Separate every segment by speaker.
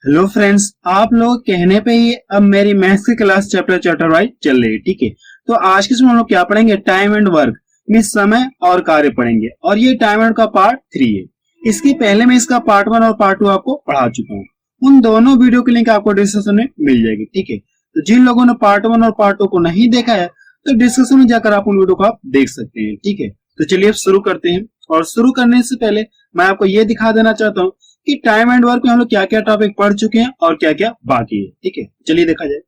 Speaker 1: Hello friends, आप लोग कहने पे ही अब मेरी मैथ्स की क्लास चैप्टर वाइज चल रही है। ठीक है, तो आज के इसमें हम लोग क्या पढ़ेंगे, टाइम एंड वर्क में समय और कार्य पढ़ेंगे। और ये टाइम एंड का पार्ट 3 है। इसके पहले मैं इसका पार्ट 1 और पार्ट 2 आपको पढ़ा चुका हूँ। उन दोनों वीडियो की लिंक आपको डिस्क्रिप्शन में मिल जाएगी। ठीक है, तो जिन लोगों ने पार्ट 1 और पार्ट 2 को नहीं देखा है तो डिस्क्रिप्शन में जाकर आप उन वीडियो को आप देख सकते हैं। ठीक है, तो चलिए अब शुरू करते हैं। और शुरू करने से पहले मैं आपको ये दिखा देना चाहता हूँ कि टाइम एंड वर्क में हम लोग क्या क्या टॉपिक पढ़ चुके हैं और क्या क्या बाकी है। ठीक है, चलिए देखा जाए।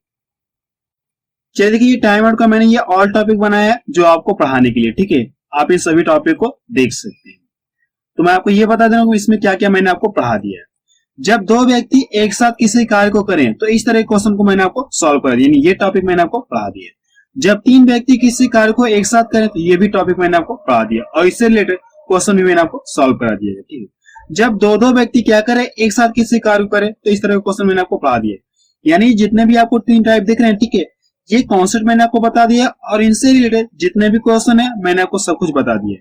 Speaker 1: चलिए देखिए, टाइम एंड का मैंने ये ऑल टॉपिक बनाया है जो आपको पढ़ाने के लिए। ठीक है, आप इन सभी टॉपिक को देख सकते हैं। तो मैं आपको ये बता दे रहा हूँ इसमें क्या क्या मैंने आपको पढ़ा दिया है। जब दो व्यक्ति एक साथ किसी कार्य को करें तो इस तरह के क्वेश्चन को मैंने आपको सॉल्व कर दिया, यानी ये टॉपिक मैंने आपको पढ़ा दिया। जब तीन व्यक्ति किसी कार्य को एक साथ करें तो ये भी टॉपिक मैंने आपको पढ़ा दिया और इससे रिलेटेड क्वेश्चन भी मैंने आपको सॉल्व करा दिया है। ठीक है, जब दो दो व्यक्ति क्या करें, एक साथ किसी कार्य को करें तो इस तरह के क्वेश्चन मैंने आपको पढ़ा दिया। यानी जितने भी आपको तीन टाइप दिख रहे हैं, ठीक है, ये कॉन्सेप्ट मैंने आपको बता दिया और इनसे रिलेटेड जितने भी क्वेश्चन है मैंने आपको सब कुछ बता दिया।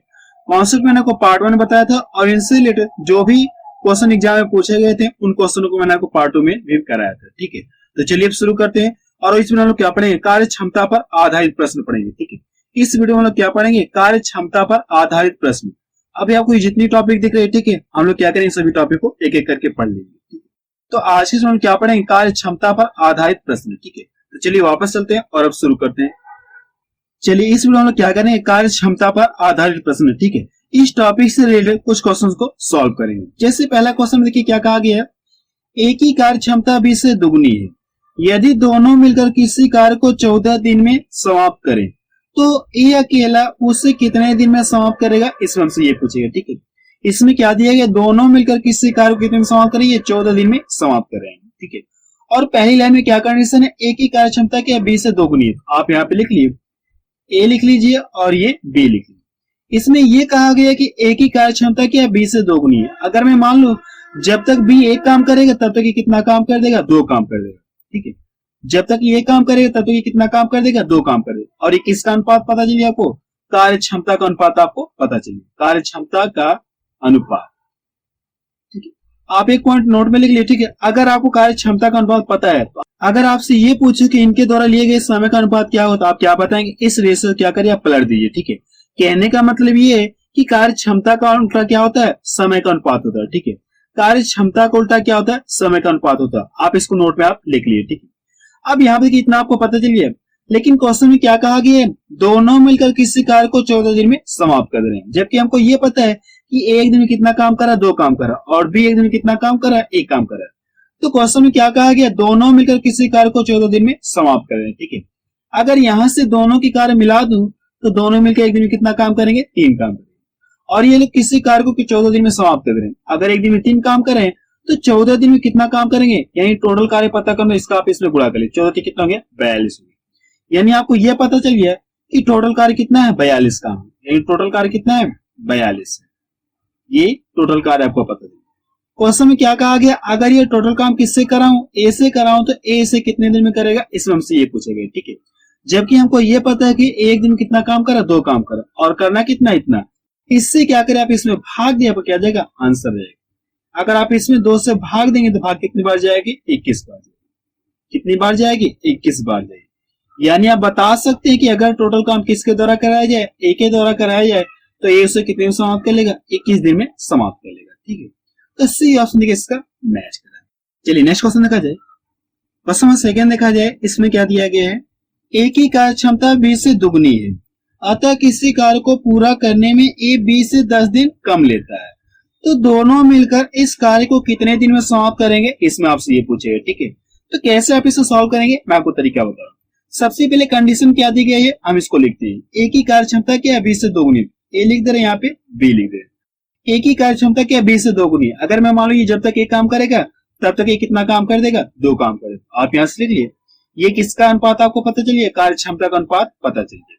Speaker 1: कॉन्सेप्ट मैंने आपको पार्ट 1 बताया था और इनसे रिलेटेड जो भी क्वेश्चन एग्जाम में पूछे गए थे उन क्वेश्चनों को मैंने आपको पार्ट 2 में भी कराया था। ठीक है, तो चलिए अब शुरू करते हैं। और इसमें हम लोग क्या पढ़ेंगे, कार्य क्षमता पर आधारित प्रश्न पढ़ेंगे। ठीक है, इस वीडियो में हम लोग क्या पढ़ेंगे, कार्य क्षमता पर आधारित प्रश्न। अभी आपको जितनी टॉपिक दिख रही है, ठीक है, हम लोग क्या करेंगे, सभी टॉपिक को एक एक करके पढ़ लेंगे। तो आज के हम क्या पढ़ेंगे, कार्य क्षमता पर आधारित प्रश्न। ठीक है, तो चलिए वापस चलते हैं और अब शुरू करते हैं। चलिए इस वीडियो में हम लोग क्या करेंगे, कार्य क्षमता पर आधारित प्रश्न। ठीक है, इस टॉपिक से रिलेटेड कुछ क्वेश्चंस को सॉल्व करेंगे। जैसे पहला क्वेश्चन देखिए क्या कहा गया है, एक ही कार्य क्षमता 20 से दुगनी है, यदि दोनों मिलकर किसी कार्य को 14 दिन में समाप्त करें तो ये अकेला उसे कितने दिन में समाप्त करेगा, इसमें हमसे ये पूछेगा। ठीक है, इसमें क्या दिया गया, दोनों मिलकर किसी कार्य को कितने में समाप्त करेंगे, 14 दिन में समाप्त करेंगे। ठीक है, और पहली लाइन में क्या कंडीशन है, एक ही कार्य क्षमता क्या 20 से दोगुनी है। आप यहाँ पे लिख लीजिए, ए लिख लीजिए और ये बी लिख लीजिए। इसमें ये कहा गया कि एक ही कार्य क्षमता क्या 20 से दोगुनी है। अगर मैं मान लू जब तक बी एक काम करेगा तब तक ये कितना काम कर देगा, दो काम कर देगा। ठीक है, जब तक ये काम करेगा तब तक ये कितना काम कर देगा, दो काम कर देगा। और ये किसका अनुपात पता चलिए आपको, कार्य क्षमता का अनुपात आपको पता चलिए, कार्य क्षमता का अनुपात। ठीक है, आप एक पॉइंट नोट में लिख लिए। ठीक है, अगर आपको कार्य क्षमता का अनुपात पता है तो अगर आपसे ये पूछे कि इनके द्वारा लिए गए समय का अनुपात क्या होता है, आप क्या बताएंगे, इस रेशो क्या करिए, आप पलट दीजिए। ठीक है, कहने का मतलब ये है कि कार्य क्षमता का उल्टा क्या होता है, समय का अनुपात होता है। ठीक है, कार्य क्षमता का उल्टा क्या होता है, समय का अनुपात होता है। आप इसको नोट में आप लिख लिए। ठीक है, अब यहाँ पे इतना आपको पता चलिए, लेकिन क्वेश्चन में क्या कहा गया है, दोनों मिलकर किसी कार्य को 14 दिन में समाप्त कर रहे हैं। जबकि हमको ये पता है कि एक दिन में कितना काम करा, दो काम करा, और बी एक दिन में कितना काम करा, एक काम करा। तो क्वेश्चन में क्या कहा गया, दोनों मिलकर किसी कार्य को 14 दिन में समाप्त कर रहे हैं। ठीक है, अगर यहाँ से दोनों की कार्य मिला दूं तो दोनों मिलकर एक दिन में कितना काम करेंगे, तीन काम करेंगे। और ये लोग किसी कार्य को 14 दिन में समाप्त कर रहे हैं। अगर एक दिन में तीन काम करें तो 14 दिन में कितना काम करेंगे, यानी टोटल कार्य पता करना, इसका आप इसमें गुणा कर लीजिए। 14 के कितना हो गया, 42 हो गया। यानी आपको यह पता चल गया कि टोटल कार्य कितना है, 42 काम है। यानी टोटल कार्य कितना है, 42 है। ये टोटल कार्य आपको पता चल। क्वेश्चन में क्या कहा गया, अगर ये टोटल काम किससे कराऊं, ए से कराऊं तो ए से कितने दिन में करेगा, इसमें हमसे ये पूछेगा। ठीक है, जबकि हमको ये पता है कि एक दिन कितना काम करा, दो काम करा, और करना कितना, इतना। इससे क्या करें, आप इसमें भाग दिया, आपको क्या जाएगा, आंसर जाएगा। अगर आप इसमें 2 से भाग देंगे तो भाग कितनी बार जाएगी, 21 बार जाएगी। कितनी बार जाएगी, 21 बार जाएगी। यानी आप बता सकते हैं कि अगर टोटल काम किसके द्वारा कराया जाए, ए के द्वारा कराया जाए तो ए उसे कितने में समाप्त कर लेगा, 21 दिन में समाप्त कर लेगा। ठीक है, तो सी ऑप्शन देखिए इसका मैच करा। चलिए नेक्स्ट क्वेश्चन देखा जाए। क्वेश्चन सेकंड देखा जाए, इसमें क्या दिया गया है, एक ही कार्य क्षमता 20 से दुगनी है, अतः किसी कार्य को पूरा करने में ए 20 से 10 दिन कम लेता है, तो दोनों मिलकर इस कार्य को कितने दिन में समाप्त करेंगे, इसमें आपसे ये पूछेगा। ठीक है, तो कैसे आप इसे सॉल्व करेंगे, मैं आपको तरीका बता रहा हूँ। सबसे पहले कंडीशन क्या दी गई है, हम इसको लिखते हैं। एक ही कार्य क्षमता क्या है, 20 से दोगुनी, ए लिख दे रहे हैं, यहाँ पे बी लिख दे रहे हैं। एक ही कार्य क्षमता क्या है, 20 से दोगुनी। अगर मैं मान लो ये जब तक एक काम करेगा तब तक ये कितना काम कर देगा, दो काम करेगा। आप यहाँ से लिख लिए, ये किसका अनुपात आपको पता चलिए, कार्य क्षमता का अनुपात पता चलिए।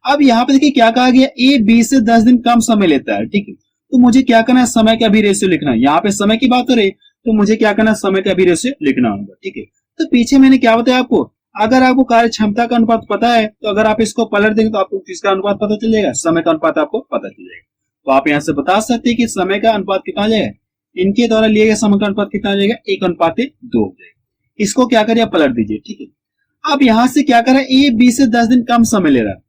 Speaker 1: अब यहाँ पे देखिए क्या कहा गया, ए 20 से 10 दिन कम समय लेता है। ठीक है, तो मुझे क्या करना है, समय का भी रेशियो लिखना है। यहाँ पे समय की बात हो रही तो मुझे क्या करना है, समय का भी रेशियो लिखना होगा। ठीक है, तो पीछे मैंने क्या बताया आपको, अगर आपको कार्य क्षमता का अनुपात पता है तो अगर आप इसको पलट देंगे तो आपको किसका अनुपात पता चलेगा, समय का अनुपात आपको पता चलेगा। तो आप यहाँ से बता सकते हैं कि समय का अनुपात कितना जाएगा, इनके द्वारा लिए गए समय का अनुपात कितना आ जाएगा, 1:2 हो जाएगा। इसको क्या करिए, पलट दीजिए, ठीक है। अब यहां से क्या करा, ए बी से 10 दिन कम समय ले रहा है।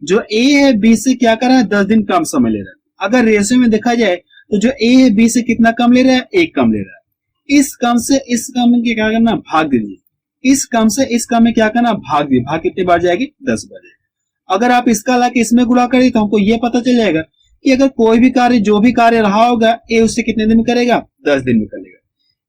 Speaker 1: जो ए है बी से क्या कर रहा है, 10 दिन कम समय ले रहा है। अगर रेशियो में देखा जाए तो जो ए है बी से कितना कम ले रहा है, 1 कम ले रहा है। इस कम से इस कम में क्या करना, भाग दीजिए। इस कम से इस कम में क्या करना, भाग दीजिए। भाग कितनी बार जाएगी, 10 बार जाएगी। अगर आप इसका लाके इसमें गुणा करें तो हमको ये पता चल जाएगा कि अगर कोई भी कार्य, जो भी कार्य रहा होगा, ए उससे कितने दिन में करेगा, 10 दिन में कर लेगा।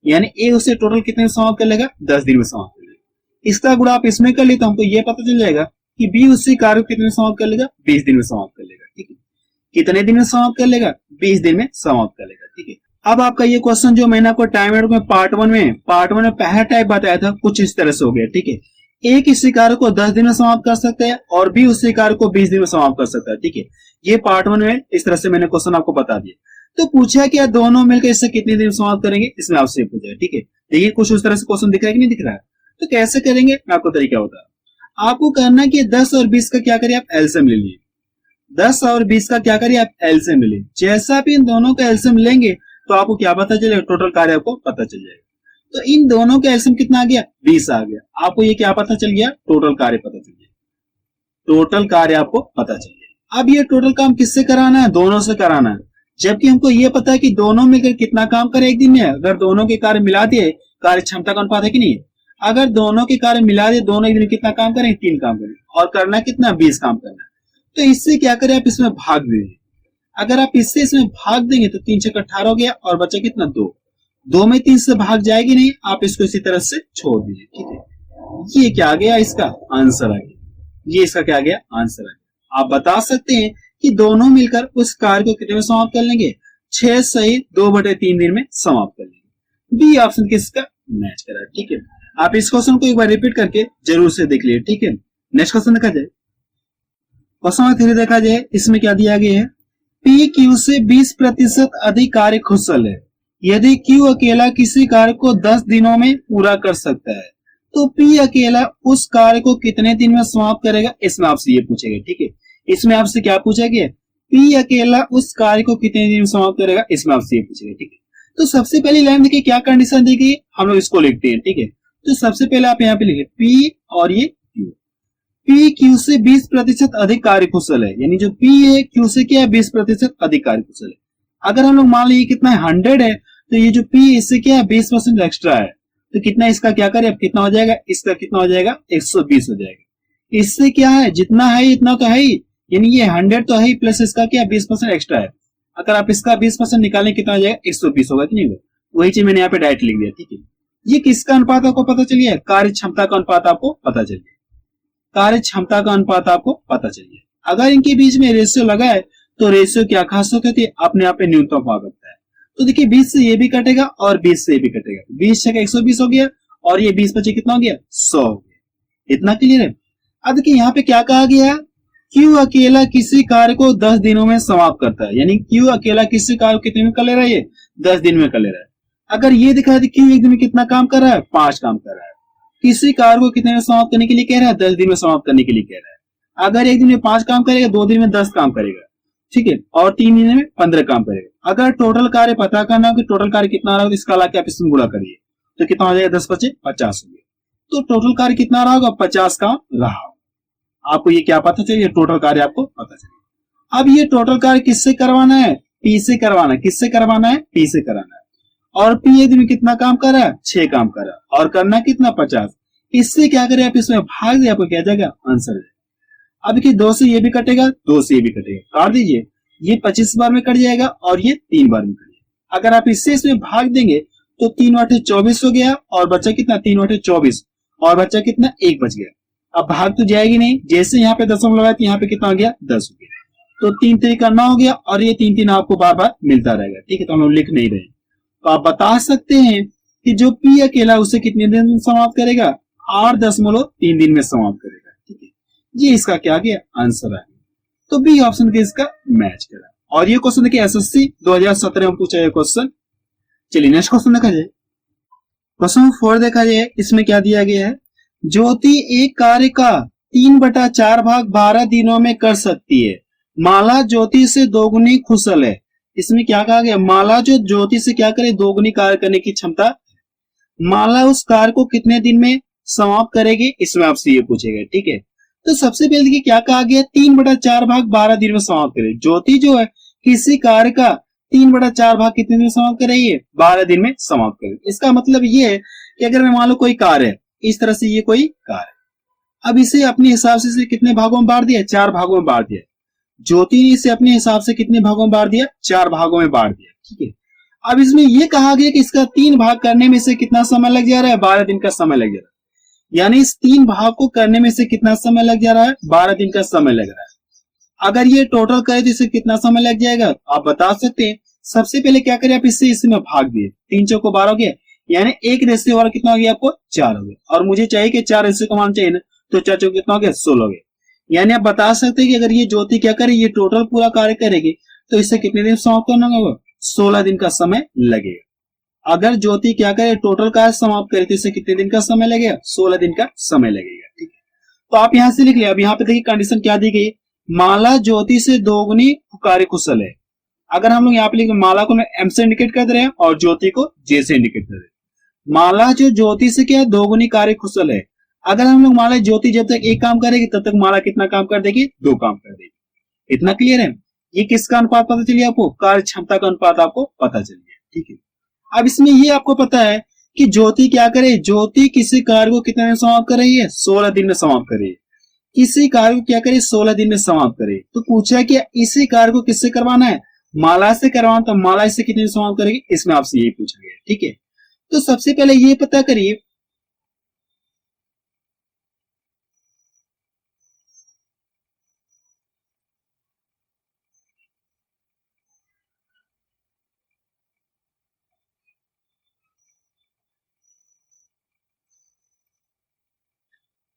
Speaker 1: यानी ए उससे टोटल कितने में समाप्त कर लेगा, 10 दिन में समाप्त कर लेगा। इसका गुणा आप इसमें कर ले तो हमको ये पता चल जाएगा कि बी उसी कार्य को कितने में समाप्त कर लेगा, 20 दिन में समाप्त कर लेगा, ठीक है। कितने दिन में समाप्त कर लेगा, 20 दिन में समाप्त कर लेगा, ठीक है। अब आपका ये क्वेश्चन जो मैंने आपको टाइम में पार्ट वन में पहला टाइप बताया था, कुछ इस तरह से हो गया, ठीक है। ए किसी कार्य को 10 दिन में समाप्त कर सकता है और बी उसी कार्य को 20 दिन में समाप्त कर सकता है, ठीक है। ये पार्ट वन में इस तरह से मैंने क्वेश्चन आपको बता दिया। तो पूछा कि दोनों मिलकर इससे कितने दिन में समाप्त करेंगे, इसमें आपसे पूछा, ठीक है। देखिए कुछ उस तरह से क्वेश्चन दिख रहा है कि नहीं दिख रहा है। तो कैसे करेंगे, मैं आपको तरीका बता। आपको करना कि 10 और 20 का क्या करिए, आप एलसीएम ले लीजिए। 10 और 20 का क्या करिए, आप एलसीएम ले लीजिए। जैसा आप इन दोनों का एलसीएम लेंगे तो आपको क्या पता चलेगा, टोटल कार्य आपको पता चल जाएगा। तो इन दोनों का एलसीएम कितना आ गया, 20 आ गया। आपको ये क्या पता चल गया, टोटल कार्य पता चल गया। टोटल कार्य आपको पता चल गया। अब ये टोटल काम किससे कराना है, दोनों से कराना है। जबकि हमको ये पता है कि दोनों मिलकर कितना काम करे एक दिन में। अगर दोनों के कार्य मिला दिए, कार्य क्षमता का अनुपात है कि नहीं, अगर दोनों के कार्य मिला दे, दोनों एक दिन कितना काम करें, 3 काम करें। और करना कितना, 20 काम करना है। तो इससे क्या करें, आप इसमें भाग दीजिए। अगर आप इससे इसमें भाग देंगे तो 3 छक्का 18 हो गया और बचा कितना, 2। 2 में 3 से भाग जाएगी नहीं, आप इसको इसी तरह से छोड़ दीजिए, ठीक है। ये क्या आ गया, इसका आंसर आ गया। ये इसका क्या आ गया, आंसर आ गया। आप बता सकते हैं कि दोनों मिलकर उस कार्य को कितने में समाप्त कर लेंगे, 6 सही 2/3 दिन में समाप्त कर लेंगे। बी ऑप्शन किसका मैच करा, ठीक है। आप इस क्वेश्चन को एक बार रिपीट करके जरूर से देख लीजिए, ठीक है। नेक्स्ट क्वेश्चन देखा जाए। क्वेश्चन नंबर 3 देखा जाए, इसमें क्या दिया गया है, पी क्यू से 20% अधिक कार्य कुशल है। यदि क्यू अकेला किसी कार्य को 10 दिनों में पूरा कर सकता है तो पी अकेला उस कार्य को कितने दिन में समाप्त करेगा, इसमें आपसे ये पूछेगा, ठीक है। इसमें आपसे क्या पूछा गया, पी अकेला उस कार्य को कितने दिन में समाप्त करेगा, इसमें आपसे ये पूछेगा, ठीक है। तो सबसे पहली लाइन देखिए क्या कंडीशन दी गई, हम लोग इसको लिखते हैं, ठीक है। तो सबसे पहले आप यहाँ पे लिखिए पी और ये क्यू। पी क्यू से 20% अधिक कार्य कुशल है, यानी जो पी है क्यू से क्या है, 20% अधिक कार्य कुशल है। अगर हम लोग मान लीजिए कितना है, 100 है, तो ये जो पी है इससे क्या है, 20% एक्स्ट्रा है। तो कितना इसका क्या करें, अब कितना हो जाएगा, इसका कितना हो जाएगा, 120 हो जाएगा। इससे क्या है, जितना है इतना तो है ही, यानी ये 100 तो है ही, प्लस इसका क्या 20% एक्स्ट्रा है। अगर आप इसका 20% निकालें कितना हो जाएगा, 120 होगा कि नहीं होगा। वही चीज मैंने यहाँ पे डायरेक्ट लिख दिया, ठीक है। ये किसका अनुपात आपको पता चल गया, कार्य क्षमता का अनुपात आपको पता चल गया। कार्य क्षमता का अनुपात आपको पता चल गया। अगर इनके बीच में रेशियो लगा है तो रेशियो क्या खासियत होती है, अपने आप पे न्यूनतम भाग होता है। तो देखिए 20 से ये भी कटेगा और 20 से ये भी कटेगा, 20 से 120 हो गया और ये 20 बचे कितना हो गया, 100 हो गया। इतना क्लियर है। अब देखिए यहाँ पे क्या कहा गया, क्यू अकेला किसी कार्य को 10 दिनों में समाप्त करता है, यानी क्यू अकेला किसी कार्य को कितने में कर ले रहा है, ये 10 दिन में कर ले रहा है। अगर ये दिखा दे क्यू एक दिन में कितना काम कर रहा है, 5 काम कर रहा है। किसी कार्य को कितने में समाप्त करने के लिए कह रहा है, 10 दिन में समाप्त करने के लिए कह रहा है। अगर एक दिन में 5 काम करेगा, 2 दिन में 10 काम करेगा, ठीक है, और 3 दिन में 15 काम करेगा। अगर टोटल कार्य पता करना हो कि टोटल कार्य कितना रहा होगा, इसका लाके आप इसमें गुणा करिए तो कितना हो जाएगा, 10 बचे 50 हो गया। तो टोटल कार्य कितना रहा होगा, 50 काम रहा होगा। आपको ये क्या पता चलिए, टोटल कार्य आपको पता चलिए। अब ये टोटल कार्य किससे करवाना है, पी से करवाना है। किससे करवाना है, पी से कराना है। और पी एक दिन में कितना काम कर रहा है, 6 काम कर रहा है और करना कितना, 50। इससे क्या करें, आप इसमें भाग दे, आपको क्या जाएगा, आंसर है। अब देखिए 2 से ये भी कटेगा, 2 से ये भी कटेगा, काट दीजिए। ये 25 बार में कट जाएगा और ये 3 बार में कट जाएगा। अगर आप इससे इसमें भाग देंगे तो 3 × 8 = 24 हो गया और बचा कितना, 3 × 8 = 24 और बचा कितना, 1 बच गया। अब भाग तो जाएगी नहीं, जैसे यहाँ पे दशमलव लगाया तो यहाँ पे कितना हो गया, 10 हो गया। तो 3 3 का 9 हो गया और ये 3 3 आपको बार बार मिलता रहेगा, ठीक है। तो हम लोग लिख नहीं रहे। तो आप बता सकते हैं कि जो पी अकेला उसे कितने दिन में समाप्त करेगा, 8.3 दिन में समाप्त करेगा, ठीक है। ये इसका क्या गया, आंसर है। तो बी ऑप्शन के इसका मैच करा। और ये क्वेश्चन देखिए एसएससी 2017 में पूछा है क्वेश्चन। चलिए नेक्स्ट क्वेश्चन देखा जाए। क्वेश्चन 4 देखा जाए, इसमें क्या दिया गया है, ज्योति एक कार्य का 3/4 भाग 12 दिनों में कर सकती है। माला ज्योति से दोगुनी कुशल है। इसमें क्या कहा गया, माला जो ज्योति से क्या करे, दोगुनी कार्य करने की क्षमता, माला उस कार्य को कितने दिन में समाप्त करेगी, इसमें आपसे ये पूछेगा। ठीक है, तो सबसे पहले देखिए क्या कहा गया, 3/4 भाग 12 दिन में समाप्त करे। ज्योति जो है किसी कार्य का 3/4 भाग कितने दिन में समाप्त करेगी, 12 दिन में समाप्त करेगी। इसका मतलब ये है कि अगर मैं मान लो कोई कार्य है, इस तरह से ये कोई कार्य है, अब इसे अपने हिसाब से इसे कितने भागों में बांट दिया, 4 भागों में बांट दिया। ज्योति ने इसे अपने हिसाब से कितने भागों में बांट दिया, 4 भागों में बांट दिया। ठीक है, अब इसमें यह कहा गया कि इसका 3 भाग करने में से कितना समय लग जा रहा है, 12 दिन का समय लग जा रहा है। यानी इस 3 भाग को करने में से कितना समय लग जा रहा है, 12 दिन का समय लग रहा है। अगर ये टोटल करे तो इसे कितना समय लग जाएगा, आप बता सकते हैं। सबसे पहले क्या करें, आप इससे इसमें भाग दिए, 3 चौको 12 हो गया, यानी 1 रेशियो वाला कितना हो गया आपको, 4 हो गया। और मुझे चाहिए कि 4 रेशियो का मान चाहिए ना, तो 4 चौको कितना हो गया, 16 हो गया। यानी आप बता सकते हैं कि अगर ये ज्योति क्या करे, ये टोटल पूरा कार्य करेगी तो इससे कितने दिन समाप्त करना होगा, 16 दिन का समय लगेगा। अगर ज्योति क्या करे, टोटल कार्य समाप्त करे तो इससे कितने दिन का समय लगेगा, 16 दिन का समय लगेगा। ठीक है, तो आप यहां से लिख लिया। अब यहाँ पे देखिए कंडीशन क्या दी गई, माला ज्योति से दोगुनी कार्य कुशल है। अगर हम लोग यहाँ पे लिखे, माला को एम से इंडिकेट कर दे रहे हैं और ज्योति को जे से इंडिकेट कर दे रहे हैं। माला जो ज्योति से क्या दोगुनी कार्य कुशल है। अगर हम लोग माला ज्योति जब तक एक काम करेगी तब तक माला कितना काम कर देगी, 2 काम कर देगी। इतना क्लियर है। ये किसका अनुपात पता चलिए आपको, कार्य क्षमता का अनुपात आपको पता चल गया। ठीक है, अब इसमें ये आपको पता है कि ज्योति क्या करे, ज्योति किसी कार्य को कितने दिन समाप्त कर रही है, 16 दिन में समाप्त कर रही है। किसी कार्य को क्या करे, 16 दिन में समाप्त करे। तो पूछा कि इसी कार्य को किससे करवाना है, माला से करवाना, तो माला इससे कितने दिन समाप्त करेगी, इसमें आपसे यही पूछा गया। ठीक है, तो सबसे पहले ये पता करिए,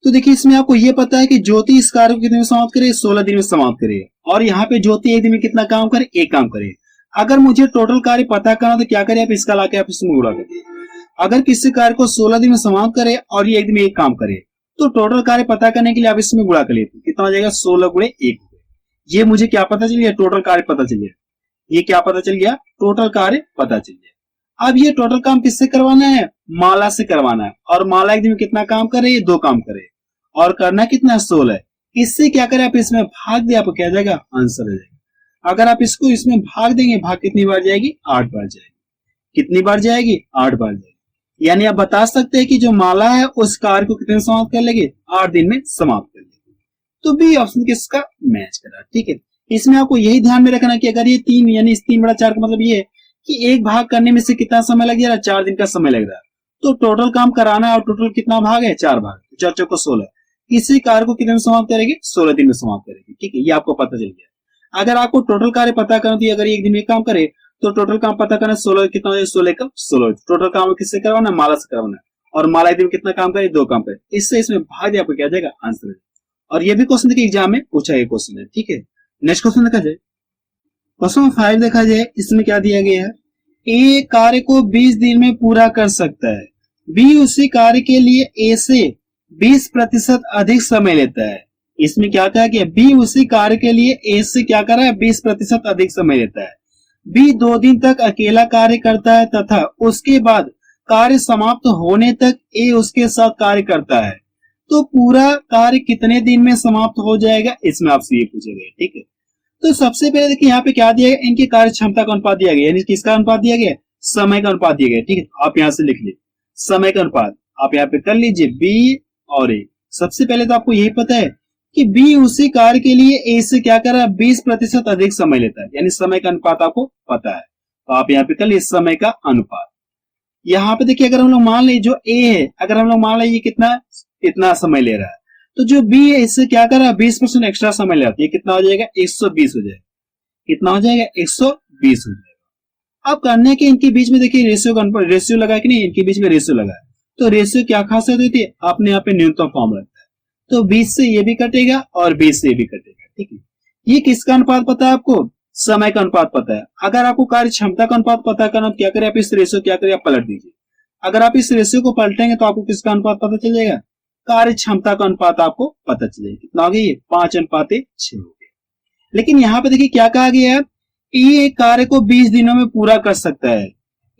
Speaker 1: तो देखिए इसमें आपको ये पता है कि ज्योति इस कार्य को कितने में समाप्त करे, 16 दिन में समाप्त करे। और यहाँ पे ज्योति एक दिन में कितना काम करे, एक काम करे। अगर मुझे टोटल कार्य पता करना तो क्या करे, आप इसका लाके आप इसमें गुणा करिए। अगर किसी कार्य को 16 दिन में समाप्त करे और ये एक दिन में एक काम करे, तो टोटल कार्य पता करने के लिए आप इसमें गुणा कर लेते, कितना हो जाएगा, 16 गुणे 1। ये मुझे क्या पता चल गया, टोटल कार्य पता चल गया। ये क्या पता चल गया, टोटल कार्य पता चल गया। अब ये टोटल काम किससे करवाना है, माला से करवाना है। और माला एक दिन में कितना काम करे, 2 काम करे, और करना कितना, 16 है। इससे क्या करें, आप इसमें भाग दे, आपको क्या जाएगा, आंसर आ जाएगा। अगर आप इसको इसमें भाग देंगे, भाग कितनी बार जाएगी, 8 बार जाएगी। कितनी बार जाएगी, 8 बार जाएगी। यानी आप बता सकते हैं कि जो माला है उस कार्य को कितने समाप्त कर लेगी, 8 दिन में समाप्त कर लेगी। तो बी ऑप्शन किसका मैच करा। ठीक है, इसमें आपको यही ध्यान में रखना कि अगर ये 3 यानी इस 3/4 का मतलब ये है कि एक भाग करने में से कितना समय लग जा रहा है, 4 दिन का समय लग रहा है। तो टोटल काम कराना है और टोटल कितना भाग है, 4 भाग, 4 चौको 16। किसी कार्य को कितने में समाप्त करेगी, 16 दिन में समाप्त करेगी। ठीक है, ये आपको पता चल गया। अगर आपको टोटल कार्य पता करना तो अगर एक दिन में एक काम करे तो टोटल काम पता करना, 16 कितना हो जाए, 16 का 16। टोटल काम किससे करवाना, माला से करवाना है। और माला एक दिन में कितना काम करे, 2 काम करे। इससे इसमें भाग दिया, आपको क्या जाएगा, आंसर। और ये भी क्वेश्चन देखिए एग्जाम में पूछा गया क्वेश्चन है। ठीक है, नेक्स्ट क्वेश्चन देखा जाए, क्वेश्चन 5 देखा जाए। इसमें क्या दिया गया है, ए कार्य को 20 दिन में पूरा कर सकता है, बी उसी कार्य के लिए ए से 20% अधिक समय लेता है। इसमें क्या कहा कि बी उसी कार्य के लिए ए से क्या कर रहा है, 20% अधिक समय लेता है। बी 2 दिन तक अकेला कार्य करता है तथा उसके बाद कार्य समाप्त होने तक ए उसके साथ कार्य करता है। तो पूरा कार्य कितने दिन में समाप्त हो जाएगा, इसमें आपसे ये पूछे गए। ठीक है, तो सबसे पहले देखिए यहाँ पे क्या दिया गया, इनकी कार्य क्षमता का अनुपात दिया गया, यानी किसका अनुपात दिया गया, समय का अनुपात दिया गया। ठीक है, आप यहाँ से लिख लीजिए समय का अनुपात, आप यहाँ पे कर लीजिए बी और ए। सबसे पहले तो आपको यही पता है कि बी उसी कार्य के लिए ए से क्या कर रहा है, 20% अधिक समय लेता है, यानी समय का अनुपात आपको पता है। तो आप यहाँ पे कर लीजिए समय का अनुपात। यहाँ पे देखिए अगर हम लोग मान लीजिए जो ए है, अगर हम लोग मान लीजिए कितना इतना समय ले रहा है, तो जो बी है इससे क्या कर रहा है, 20% एक्स्ट्रा समय ले रहा है। ये कितना हो जाएगा, 120 हो जाएगा। कितना हो जाएगा, 120 हो जाएगा। अब करने के इनके बीच में देखिए रेशियो लगा कि नहीं, इनके बीच में रेशियो लगा है। तो रेशियो क्या खासियत होती है, आपने यहाँ पे न्यूनतम फॉर्म रखता है। तो 20 से ये भी कटेगा और 20 से ये भी कटेगा। ठीक है, ये किसका अनुपात पता है आपको, समय का अनुपात पता है। अगर आपको कार्य क्षमता का अनुपात पता करना, क्या करें आप इस रेशियो क्या करें, आप पलट दीजिए। अगर आप इस रेशियो को पलटेंगे तो आपको किसका अनुपात पता चल जाएगा, कार्य क्षमता का अनुपात आपको पता चल जाएगा। कितना हो गया, ये 5:6 हो गया। लेकिन यहाँ पे देखिए क्या कहा गया है ये एक कार्य को 20 दिनों में पूरा कर सकता है।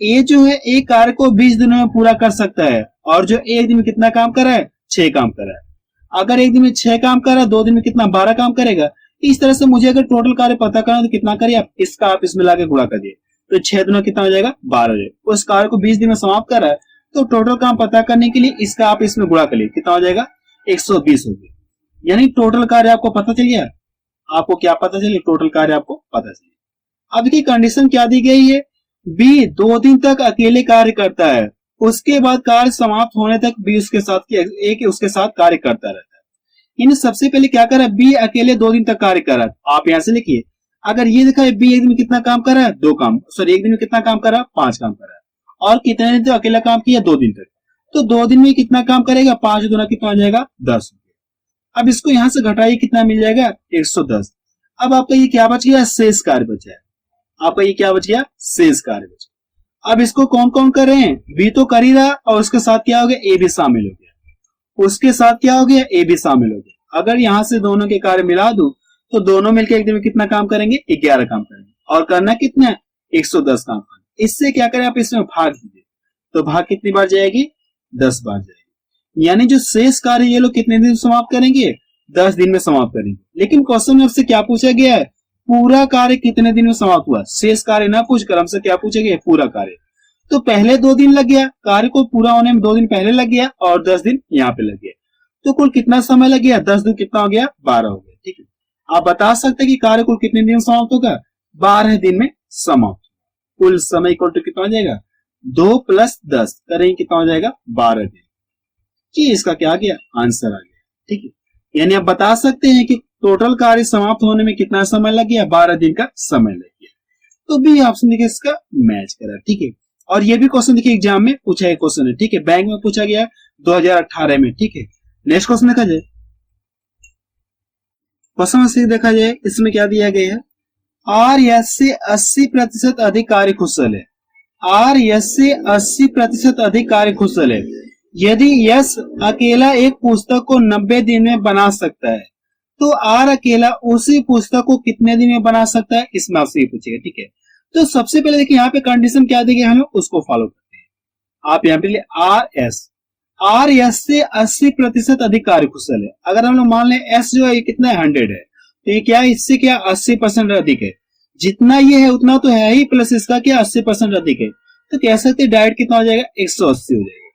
Speaker 1: ए जो है एक कार्य को 20 दिनों में पूरा कर सकता है, और जो एक दिन में कितना काम कर रहा है, 6 काम कर रहा है। अगर एक दिन में 6 काम कर रहा है, 2 दिन में कितना 12 काम करेगा। इस तरह से मुझे अगर टोटल कार्य पता करना तो कितना करिए आप इसका आप इसमें लाके गुणा कर दिए, तो 6 दिनों कितना हो जाएगा, 12 हो जाएगा। उस कार्य को 20 दिन में समाप्त कर रहा है, तो टोटल काम पता करने के लिए इसका आप इसमें गुणा कर लिए, कितना हो जाएगा, 120 हो गया। यानी टोटल कार्य आपको पता चल गया। आपको क्या पता चले, टोटल कार्य आपको पता चले। अब देखिए कंडीशन क्या दी गई है, बी 2 दिन तक अकेले कार्य करता है, उसके बाद कार्य समाप्त होने तक बी उसके साथ कार्य करता रहता है। इन सबसे पहले क्या करा, बी अकेले 2 दिन तक कार्य कर रहा है। आप यहां से लिखिए, अगर ये देखा है बी एक दिन में कितना काम कर रहा है, 2 काम, सॉरी एक दिन में कितना काम कर रहा है, 5 काम कर रहा है। और कितने दिन तक अकेला काम किया, 2 दिन तक। तो 2 दिन में कितना काम करेगा, 5 गुना कितना हो जाएगा, 10। अब इसको यहां से घटाइए, कितना मिल जाएगा, 110। अब आपका ये क्या बच गया, शेष कार्य बचा है। आपका ये क्या बच गया, शेष कार्य बचा। अब इसको कौन कौन कर रहे हैं, बी तो कर ही रहा, और उसके साथ क्या हो गया, ए भी शामिल हो गया। उसके साथ क्या हो गया, ए भी शामिल हो गया। अगर यहां से दोनों के कार्य मिला दूं तो दोनों मिलकर एक दिन में कितना काम करेंगे, 11 काम करेंगे। और करना कितना है, 110 काम करना। इससे क्या करें, आप इसमें भाग दीजिए, तो भाग कितनी बार जाएगी, 10 बार जाएगी। यानी जो शेष कार्य ये लोग कितने दिन में समाप्त करेंगे, 10 दिन में समाप्त करेंगे। लेकिन क्वेश्चन में आपसे क्या पूछा गया है, पूरा कार्य कितने दिन में समाप्त हुआ। शेष कार्य ना पूछकर हमसे क्या पूछा गया, पूरा कार्य। तो पहले 2 दिन लग गया, कार्य को पूरा होने में 2 दिन पहले लग गया, और 10 दिन यहाँ पे लग गया। तो कुल कितना समय लग गया, 10 दिन कितना हो गया, 12 हो गया। ठीक है, आप बता सकते हैं कि कार्य कुल कितने दिन में समाप्त होगा, 12 दिन में समाप्त। कुल समय इक्वल टू कितना हो जाएगा, 2 + 10 करेंगे कितना हो जाएगा, 12 दिन। जी इसका क्या गया, आंसर आ गया। ठीक है, यानी आप बता सकते हैं कि टोटल कार्य समाप्त होने में कितना समय लग गया, 12 दिन का समय लग गया। तो बी ऑप्शन देखिए इसका मैच करा। ठीक है, और ये भी क्वेश्चन देखिए एग्जाम में पूछा गया क्वेश्चन है। ठीक है, बैंक में पूछा गया 2018 में। ठीक है, नेक्स्ट क्वेश्चन देखा जाए, क्वेश्चन से देखा जाए इसमें क्या दिया गया है, आर यस से 80% अधिक कार्य कुशल है। आर यस से 80% अधिक कार्य कुशल है। यदि यस अकेला एक पुस्तक को 90 दिन में बना सकता है, तो आर अकेला उसी पुस्तक को कितने दिन में बना सकता है, इसमें आपसे ये पूछेगा। ठीक है, तो सबसे पहले देखिए यहाँ पे कंडीशन क्या दी गई, हम लोग उसको फॉलो करते हैं। आप यहाँ पे आर एस से 80% अधिक कार्य कुशल है। अगर हम लोग मान लें एस जो है ये कितना है, 100 है, तो ये क्या है, इससे क्या 80% अधिक है। जितना ये है उतना तो है ही, प्लस इसका क्या 80% अधिक है, तो कह सकते हैं डायरेक्ट कितना हो जाएगा, 180 हो जाएगा।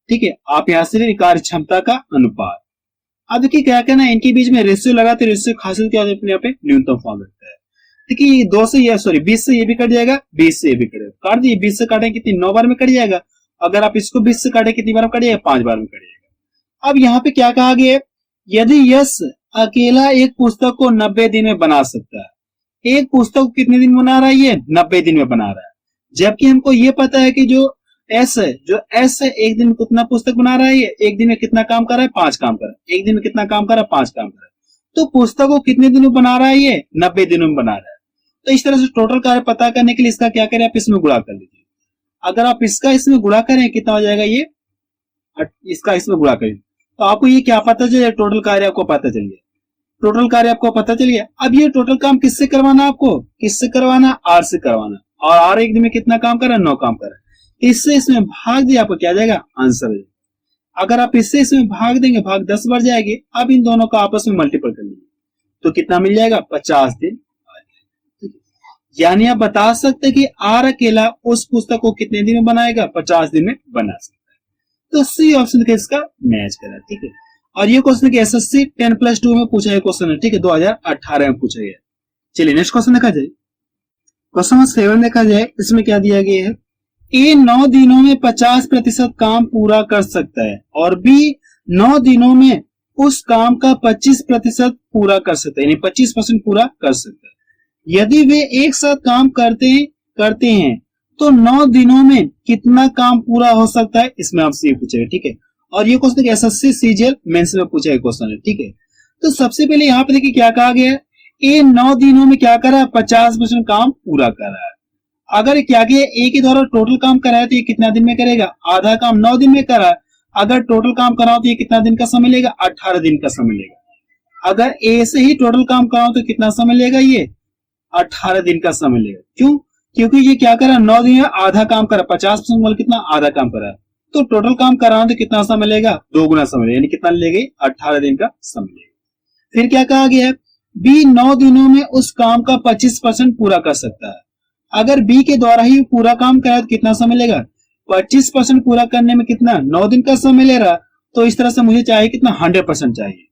Speaker 1: ठीक है, आप यहां से कार्य क्षमता का अनुपात। अब देखिए क्या कहना है, इनके बीच में रेशियो लगाते, रेशियो खासियत क्या होती है, अपने यहाँ पे न्यूनतम फॉर्म रहता है। देखिए 2 से ये सॉरी 20 से ये भी कट जाएगा, 20 से ये भी कट जाएगा। काट दिए, 20 से काटें कितनी, 9 बार में कट जाएगा। अगर आप इसको 20 से काटें कितनी बार में कट जाएगा, 5 बार में कट जाएगा। अब यहाँ पे क्या कहा गया है, यदि यश अकेला एक पुस्तक को 90 दिन में बना सकता है। एक पुस्तक को कितने दिन बना रहा है, ये 90 दिन में बना रहा है। जबकि हमको ये पता है कि जो एस है, एक दिन में कितना पुस्तक बना रहा है, ये एक दिन में कितना काम कर रहा है, 5 काम कर रहा है। एक दिन में कितना काम कर रहा है, 5 काम कर रहा है। तो पुस्तक को कितने दिनों में बना रहा है, ये 90 दिनों में बना रहा है। तो इस तरह से टोटल कार्य पता करने के लिए इसका क्या करें, आप इसमें गुणा कर लीजिए। अगर आप इसका इसमें गुणा करें कितना हो जाएगा, ये इसका इसमें गुणा करें, तो आपको ये क्या पता चले, टोटल कार्य आपको पता चल गया। टोटल कार्य आपको पता चल गया। अब ये टोटल काम किससे करवाना, आपको किससे करवाना, आर से करवाना। और आर एक दिन में कितना काम कर रहा है, 9 काम कर रहा है। इससे इसमें भाग दिया, आपको क्या जाएगा, आंसर है। अगर आप इससे इसमें भाग देंगे, भाग 10 बार जाएगी। अब इन दोनों का आपस में मल्टीपल कर लीजिए, तो कितना मिल जाएगा, 50 दिन। यानी आप बता सकते हैं कि आर अकेला उस पुस्तक को कितने दिन में बनाएगा, 50 दिन में बना सकता है। तो सी ऑप्शन के इसका मैच करा। ठीक है, और ये क्वेश्चन की एसएससी 10+2 में पूछा गया क्वेश्चन है। ठीक है, 2018 में पूछा गया। चलिए नेक्स्ट क्वेश्चन देखा जाए, क्वेश्चन 7 देखा जाए, इसमें क्या दिया गया है, ए 9 दिनों में 50% काम पूरा कर सकता है, और बी 9 दिनों में उस काम का 25% पूरा कर सकता है, यानी 25% पूरा कर सकता है। यदि वे एक साथ काम करते हैं तो 9 दिनों में कितना काम पूरा हो सकता है, इसमें आपसे ये पूछेगा। ठीक है, और ये क्वेश्चन एसएससी सीजीएल मेंस में पूछा गया क्वेश्चन है। ठीक है, तो सबसे पहले यहाँ पे देखिए क्या कहा गया है, ए 9 दिनों में क्या करा, 50% काम पूरा कर रहा है। अगर क्या किया, ए के द्वारा टोटल काम कराया तो ये कितना दिन में करेगा, आधा काम 9 दिन में करा। अगर टोटल काम कराओ तो ये कितना दिन का समय लेगा, 18 दिन का समय लेगा। अगर ए से ही टोटल काम कराओ तो कितना समय लेगा, ये 18 दिन का समय लेगा। क्यों? क्योंकि ये क्या करा, 9 दिन में आधा काम करा, 50% बोल कितना, आधा काम करा, तो टोटल काम कराना तो कितना समय लेगा, 2 गुना समय, यानी कितना लेगा, 18 दिन का समय लेगा। फिर क्या कहा गया है, बी 9 दिनों में उस काम का 25% पूरा कर सकता है। अगर बी के द्वारा ही पूरा काम कराए तो कितना समय लेगा, 25% पूरा करने में कितना, 9 दिन का समय ले रहा, तो इस तरह से मुझे चाहिए कितना, 100% चाहिए।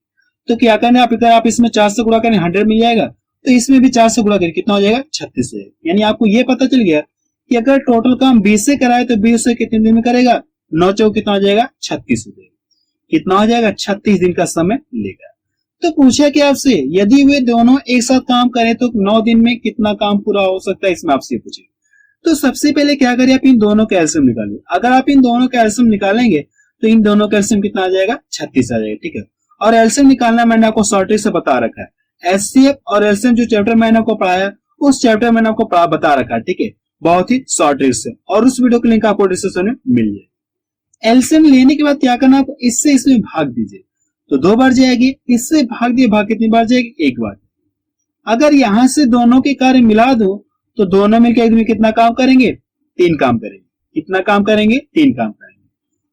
Speaker 1: तो क्या करना, अगर आप इसमें 4 से गुणा करें 100 मिल जाएगा, तो इसमें भी 4 से गुणा करें कितना हो जाएगा, 36 से। यानी आपको ये पता चल गया कि अगर टोटल काम 20 से कराए तो 20 से कितने दिन में करेगा, 9 चौक कितना हो जाएगा, 36 हो जाएगा। कितना हो जाएगा, 36 दिन का समय लेगा। तो पूछा कि आपसे यदि वे दोनों एक साथ काम करें तो 9 दिन में कितना काम पूरा हो सकता है, इसमें आपसे पूछे। तो सबसे पहले क्या करें, आप इन दोनों का एलसीएम निकालिए। अगर आप इन दोनों का एलसीएम निकालेंगे तो इन दोनों का एलसीएम कितना आ जाएगा, 36 आ जाएगा। ठीक है, और एलसीएम निकालना मैंने आपको शॉर्टेज से बता रखा है। एचसीएफ और एलसीएम जो चैप्टर मैंने आपको पढ़ाया उस चैप्टर मैंने आपको बता रखा है। ठीक है, बहुत ही शॉर्टेज से, और उस वीडियो का लिंक आपको डिस्क्रिप्शन में मिल जाएगा। एलसीएम लेने के बाद क्या करना, आप इससे इसमें भाग दीजिए तो 2 बार जाएगी, इससे भाग दिए, भाग कितनी बार जाएगी, 1 बार। अगर यहां से दोनों के कार्य मिला दो तो दोनों मिलकर एक दिन में कितना काम करेंगे, 3 काम करेंगे। कितना काम करेंगे, 3 काम करेंगे।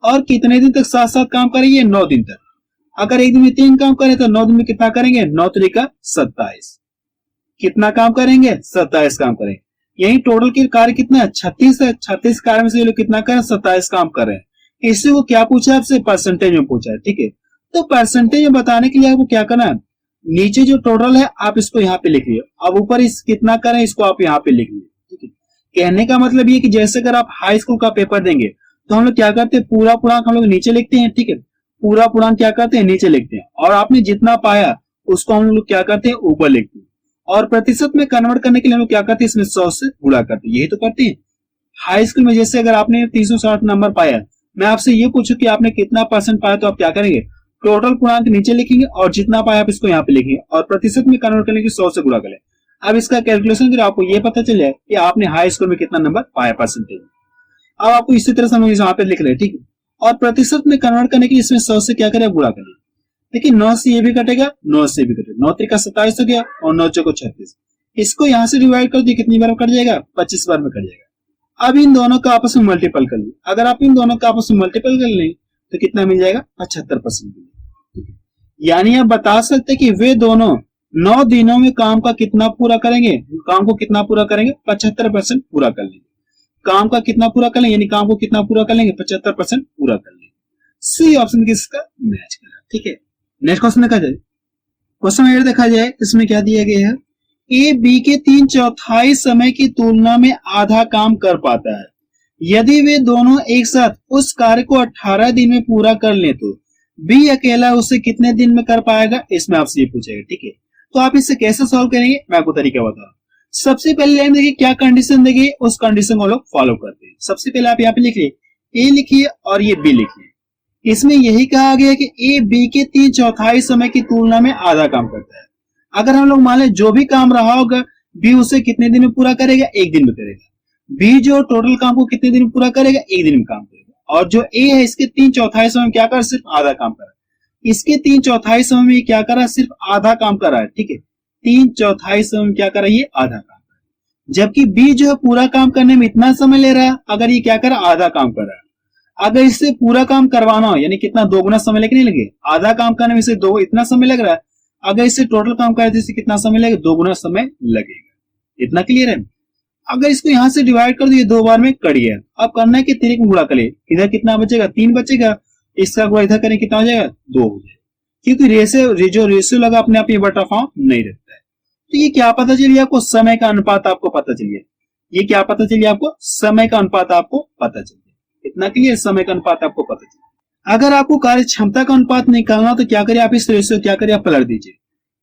Speaker 1: और कितने दिन तक साथ साथ काम करेंगे, 9 दिन तक। अगर एक दिन में 3 काम करें तो 9 दिन में कितना करेंगे, 9 त्रिका 27। कितना काम करेंगे, 27 काम करेंगे। यही टोटल के कार्य कितना है, 36 है। 36 कार्य में से ये लोग कितना करें, 27 काम कर रहे हैं। इससे वो क्या पूछा आपसे, परसेंटेज में पूछा है। ठीक है, तो परसेंटेज में बताने के लिए आपको क्या करना है, नीचे जो टोटल है आप इसको यहाँ पे लिख लियो, अब ऊपर इस कितना करें इसको आप यहाँ पे लिख लियो। ठीक है, कहने का मतलब ये कि जैसे अगर आप हाई स्कूल का पेपर देंगे तो हम लोग क्या करते हैं, पूरा पूर्णांक हम लोग नीचे लिखते हैं। ठीक है, पूरा पूर्णांक क्या करते हैं, नीचे लिखते हैं, और आपने जितना पाया उसको हम लोग क्या करते हैं, ऊपर लिखते हैं। और प्रतिशत में कन्वर्ट करने के लिए हम लोग क्या करते हैं, इसमें 100 से गुणा करते हैं। यही तो करते हैं हाई स्कूल में। जैसे अगर आपने 360 नंबर पाया, मैं आपसे ये पूछूं कि आपने कितना परसेंट पाया, तो आप क्या करेंगे, टोटल पूर्णांक नीचे लिखेंगे और जितना पाया आप इसको यहाँ पे लिखेंगे, और प्रतिशत में कन्वर्ट करने की 100 से गुणा करें। अब इसका कैलकुलेशन करें, आपको ये पता चल जाए कि आपने हाई स्कूल में कितना नंबर पाया परसेंटेज। अब आपको इसी तरह से हम यहाँ पे लिख रहे हैं। ठीक है, और प्रतिशत में कन्वर्ट करने के लिए इसमें 100 से क्या करें, गुणा करें। देखिए 9 से ये भी कटेगा, 9 से भी कटेगा, 9 त्रिका 27 हो गया और 9 चौको 36। इसको यहाँ से डिवाइड कर दिए, कितनी बार कट जाएगा, 25 बार में कट जाएगा। अब इन दोनों का आपस में मल्टीपल कर ली। अगर आप इन दोनों का आपस में मल्टीपल कर लें तो कितना मिल जाएगा, 75%। यानी आप बता सकते कि वे दोनों 9 दिनों में काम का कितना पूरा करेंगे, काम को कितना पूरा करेंगे, 75% पूरा कर लेंगे। काम का कितना पूरा कर लेंगे, यानी काम को कितना पूरा कर लेंगे, 75% पूरा कर लेंगे। सी ऑप्शन किसका मैच करा। ठीक है, नेक्स्ट क्वेश्चन देखा जाए। क्वेश्चन अगर देखा जाए इसमें क्या दिया गया है, ए बी के 3/4 समय की तुलना में आधा काम कर पाता है। यदि वे दोनों एक साथ उस कार्य को 18 दिन में पूरा कर लें तो बी अकेला उसे कितने दिन में कर पाएगा, इसमें आपसे ये पूछेगा। ठीक है, तो आप इसे कैसे सॉल्व करेंगे, मैं आपको तरीका बता रहा हूं। सबसे पहले लाइन देखिए, क्या कंडीशन देगी उस कंडीशन को लोग फॉलो करते हैं। सबसे पहले आप यहाँ पे लिखिए, ए लिखिए और ये बी लिखिए। इसमें यही कहा गया कि ए बी के 3/4 समय की तुलना में आधा काम करता है। अगर हम लोग मान लें जो भी काम रहा होगा बी उसे कितने दिन में पूरा करेगा, 1 दिन में करेगा। बी जो टोटल काम को कितने दिन में पूरा करेगा, 1 दिन में काम करेगा। और जो ए है इसके 3/4 समय में क्या कर, सिर्फ आधा काम कर रहा है। इसके 3/4 समय में क्या कर रहा है, सिर्फ आधा काम कर रहा है। ठीक है, 3/4 समय में क्या कर रहा है, ये आधा काम कर रहा है। जबकि बी जो है पूरा काम करने में इतना समय ले रहा है, अगर ये क्या कर रहा है, आधा काम कर रहा है। अगर इससे पूरा काम करवाना हो यानी कितना, 2 गुना समय लेके नहीं लगे, आधा काम करने में इसे 2 इतना समय लग रहा है। अगर इससे टोटल काम करे तो इसे कितना समय लगेगा, 2 गुना समय लगेगा। इतना क्लियर है। अगर इसको यहां से डिवाइड कर दिए, 2 बार में कट गया। अब करना है कि 3 में गुणा करें, इधर कितना बचेगा, 3 बचेगा। इसका गुणा इधर करें कितना हो जाएगा, 2 हो जाएगा। क्योंकि जो रेशियो लगा अपने आप ये बटा फॉर्म नहीं रहता है। तो ये क्या पता चलिए आपको, समय का अनुपात आपको पता चलिए। ये क्या पता चलिए आपको, समय का अनुपात आपको पता चलिए। इतना क्लियर, समय का अनुपात आपको पता चलिए। अगर आपको कार्य क्षमता का अनुपात निकालना तो क्या करें, आप इस रेशियो क्या करें, आप पलट दीजिए।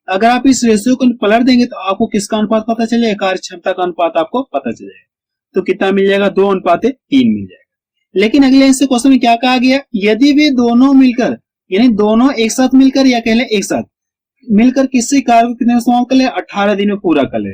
Speaker 1: अगर आप इस रेशियो को पलट देंगे तो आपको किसका अनुपात पता चलेगा, कार्य क्षमता का अनुपात आपको पता चलेगा। तो कितना मिल जाएगा, 2:3 मिल जाएगा। लेकिन अगले से क्वेश्चन में क्या कहा गया, यदि वे दोनों मिलकर, यानी दोनों एक साथ मिलकर या कह ले एक साथ मिलकर किसी कार्य को कितने समाप्त कर ले, 18 दिन में पूरा कर ले।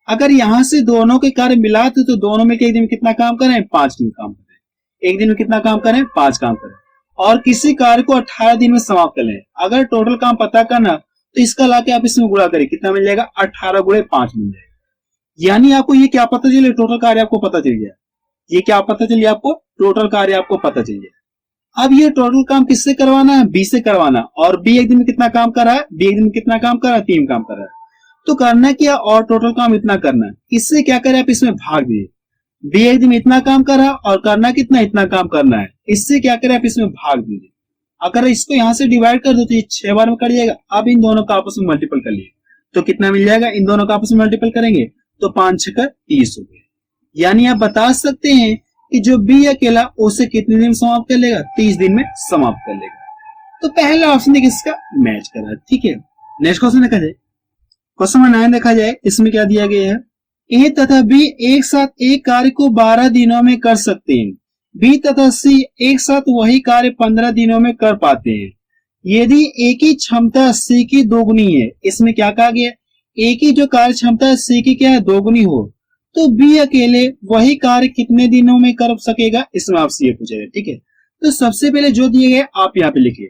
Speaker 1: अगर यहां से दोनों के कार्य मिलाते तो दोनों मिलकर एक दिन में कितना काम करें, 5 दिन काम करें। एक दिन में कितना काम करें, 5 काम करें। और किसी कार्य को 18 दिन में समाप्त कर लें। अगर टोटल काम पता करना तो इसका लाके आप इसमें गुणा करें, कितना मिल जाएगा, 18 × 5 मिल जाएगा। यानी आपको ये क्या पता चले, टोटल कार्य आपको पता चल गया। ये क्या पता चलिए आपको, टोटल कार्य आपको पता चल गया। अब ये टोटल काम किससे करवाना है, बी से करवाना। और बी एक दिन में कितना काम कर रहा है, बी एक दिन में कितना काम कर रहा है, 3 काम कर रहा है। तो करना क्या, और टोटल काम इतना करना है। इससे क्या करें आप, इसमें भाग दीजिए। बी एक दिन में इतना काम कर रहा है और करना कितना, इतना काम करना है। इससे क्या करें आप, इसमें भाग दीजिए। अगर इसको यहां से डिवाइड कर दो तो ये 6 बार में कट जाएगा। अब इन दोनों का आपस में मल्टीपल कर लिए तो कितना मिल जाएगा, इन दोनों का आपस में मल्टीपल करेंगे तो 5 6 30 हो गया। यानी आप बता सकते हैं कि जो बी अकेला उसे कितने दिन में समाप्त कर लेगा, 30 दिन में समाप्त कर लेगा। तो पहला ऑप्शन देखिए इसका मैच कर रहा है। ठीक है, नेक्स्ट क्वेश्चन देखा जाए, क्वेश्चन नंबर 9 देखा जाए। इसमें क्या दिया गया है, ए तथा बी एक साथ एक कार्य को 12 दिनों में कर सकते हैं। बी तथा सी एक साथ वही कार्य 15 दिनों में कर पाते हैं। यदि ए की क्षमता सी की दोगुनी है, इसमें क्या कहा गया, ए की जो कार्य क्षमता है सी की क्या है, दोगुनी हो, तो बी अकेले वही कार्य कितने दिनों में कर सकेगा, इसमें आपसे ये पूछेगा। ठीक है, तो सबसे पहले जो दिए गए आप यहाँ पे लिखिए,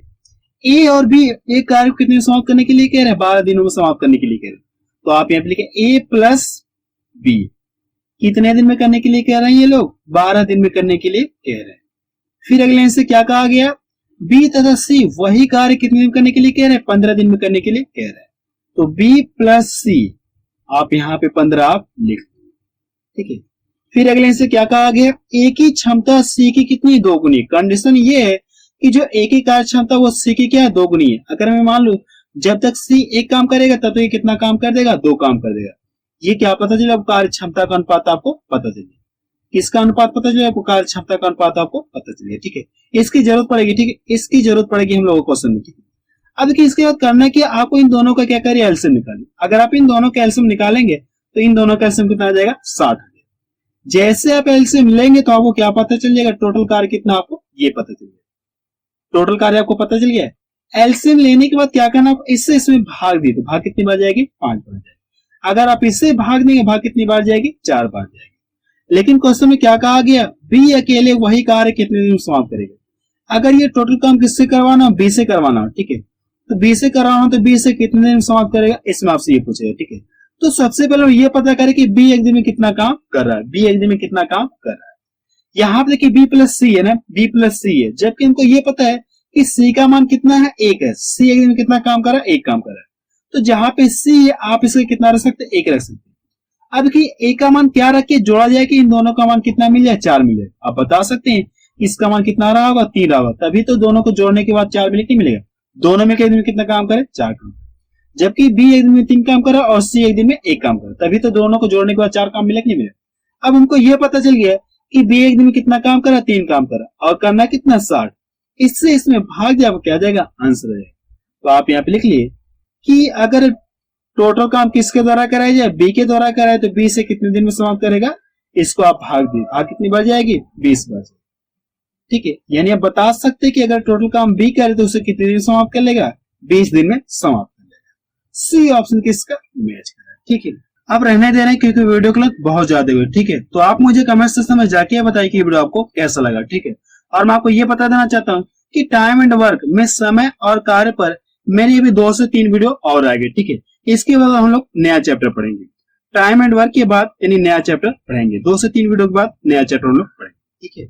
Speaker 1: ए और बी एक कार्य को कितने समाप्त करने के लिए कह रहे हैं, 12 दिनों में समाप्त करने के लिए कह रहे हैं। तो आप यहाँ पे लिखे ए प्लस बी कितने दिन में करने के लिए कह रहे हैं, ये लोग 12 दिन में करने के लिए कह रहे हैं। फिर अगले से क्या कहा गया, बी तथा सी वही कार्य कितने दिन करने के लिए कह रहे हैं, 15 दिन में करने के लिए कह रहे हैं। तो बी प्लस सी आप यहाँ पे 15 आप लिख दो। ठीक है, फिर अगले से क्या कहा गया, ए की क्षमता सी की कितनी, दोगुनी। कंडीशन ये है कि जो ए की कार्य क्षमता वो सी की क्या है, दोगुनी है। अगर मैं मान लू जब तक सी एक काम करेगा तब तो ये कितना काम कर देगा, 2 काम कर देगा। ये क्या पता चले, कार्य क्षमता का अनुपात आपको पता चले। किसका अनुपात पता चले आपको, कार्य क्षमता का अनुपात आपको पता चले। ठीक है, इसकी जरूरत पड़ेगी। ठीक है, इसकी जरूरत पड़ेगी हम लोगों को क्वेश्चन में। अब देखिए इसके बाद करना कि आपको इन दोनों का क्या करिए, एलसीएम निकालिए। अगर आप इन दोनों का एलसीएम निकालेंगे तो इन दोनों का एलसीएम कितना आ जाएगा, 60 आ जाएगा। जैसे आप एलसीएम लेंगे तो आपको क्या पता चल जाएगा, टोटल कार्य कितना आपको ये पता चल जाएगा। टोटल कार्य आपको पता चल गया है। एलसीएम लेने के बाद क्या करना, इससे इसमें भाग दी तो भाग कितनी बार जाएगी, 5 बार जाएगी। अगर आप इससे भाग देंगे भाग कितनी बार जाएगी, 4 बार जाएगी। लेकिन क्वेश्चन में क्या कहा गया, बी अकेले वही कार्य कितने दिन में समाप्त करेगा। अगर ये टोटल काम किससे करवाना, बी से करवाना। ठीक है, तो बी से करवाना तो बी से कितने दिन में समाप्त करेगा, इसमें आपसे ये पूछेगा। ठीक है, तो सबसे पहले ये पता करें कि बी एक दिन में कितना काम कर रहा है, बी एक दिन में कितना काम कर रहा है। यहाँ पे देखिए बी प्लस सी है ना, बी प्लस सी है, जबकि इनको ये पता है कि सी का मान कितना है, 1 है। सी एक दिन में कितना काम कर रहा है, 1 काम कर रहा है। तो जहां पे सी है आप इसके कितना रख सकते हैं, 1 रख सकते हैं। अब कि ए का मान क्या रख के जोड़ा जाए कि इन दोनों का मान कितना मिल जाए, 4 मिल जाए। आप बता सकते हैं इसका मान कितना रहा होगा, 3 रहा होगा। तभी तो दोनों को जोड़ने के बाद 4 मिले, नहीं मिलेगा। दोनों में एक दिन में कितना काम करे, 4 काम। जबकि बी एक दिन में 3 काम करा और सी एक दिन में 1 काम करा, तभी तो दोनों को जोड़ने के बाद 4 काम मिले, नहीं मिले। अब हमको यह पता चल गया कि बी एक दिन में कितना काम करा, 3 काम करा और करना कितना, 60। इससे इसमें भाग जाएगा, क्या जाएगा, आंसर जाएगा। तो आप यहाँ पे लिख लिए कि अगर टोटल काम किसके द्वारा कराया जाए, बी के द्वारा कराए तो बी से कितने दिन में समाप्त करेगा, इसको आप भाग दिए, भाग कितनी बार जाएगी, 20 बार। ठीक है, यानी आप बता सकते हैं कि अगर टोटल काम बी करे तो उसे कितने दिन समाप्त कर लेगा, 20 दिन में समाप्त कर लेगा। सी ऑप्शन किसका मैच कर रहा है। ठीक है, अब रहने दे रहे हैं क्योंकि वीडियो क्लिप बहुत ज्यादा हुई। ठीक है, तो आप मुझे कमेंट सेक्शन में जाके बताइए कि वीडियो आपको कैसा लगा। ठीक है, और मैं आपको ये बता देना चाहता हूँ कि टाइम एंड वर्क में समय और कार्य पर मेरी अभी 2 से 3 वीडियो और आएंगे। ठीक है, इसके बाद हम लोग नया चैप्टर पढ़ेंगे। टाइम एंड वर्क के बाद यानी नया चैप्टर पढ़ेंगे, 2 से 3 वीडियो के बाद नया चैप्टर हम लोग पढ़ेंगे। ठीक है।